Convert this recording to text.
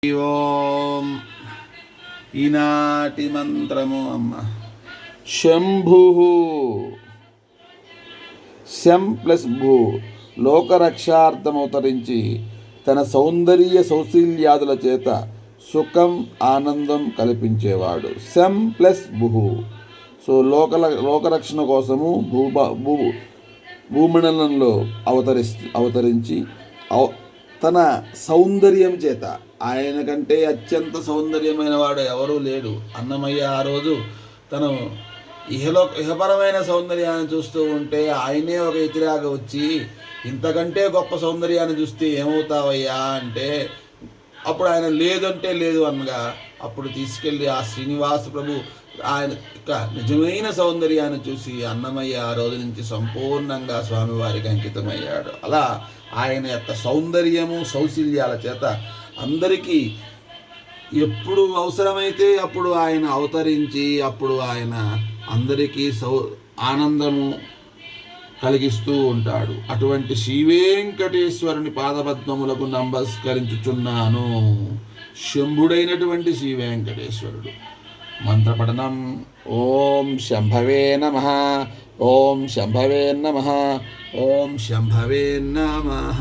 ఓం. ఈనాటి మంత్రము అమ్మ. శంభు. శం ప్లస్ భూ లోకరక్షార్థమవతరించి తన సౌందర్య సౌశీల్యాదుల చేత సుఖం ఆనందం కల్పించేవాడు. శం ప్లస్ భూ. సో లోకరక్షణ కోసము భూమండలంలో అవతరించి తన సౌందర్యం చేత, ఆయన కంటే అత్యంత సౌందర్యమైన వాడు ఎవరూ లేడు. అన్నమయ్య ఆ రోజు తను ఇహపరమైన సౌందర్యాన్ని చూస్తూ ఉంటే ఆయనే ఒక ఎతిరాగా వచ్చి, ఇంతకంటే గొప్ప సౌందర్యాన్ని చూస్తే ఏమవుతావయ్యా అంటే, అప్పుడు ఆయన లేదంటే లేదు అనగా అప్పుడు తీసుకెళ్ళి ఆ శ్రీనివాస ప్రభు ఆయన యొక్క నిజమైన సౌందర్యాన్ని చూసి అన్నమయ్య ఆ రోజు నుంచి సంపూర్ణంగా స్వామివారికి అంకితమయ్యాడు. అలా ఆయన యొక్క సౌందర్యము సౌశీల్యాల చేత అందరికీ ఎప్పుడు అవసరమైతే అప్పుడు ఆయన అవతరించి అప్పుడు ఆయన అందరికీ ఆనందము కలిగిస్తూ ఉంటాడు. అటువంటి శ్రీవేంకటేశ్వరుని పాదపద్మములకు నమస్కరించుచున్నాను. శంభుడైనటువంటి శ్రీవేంకటేశ్వరుడు. మంత్రపఠనం. ఓం శంభవే నమః. ఓం శంభవే నమః. ఓం శంభవే నమః.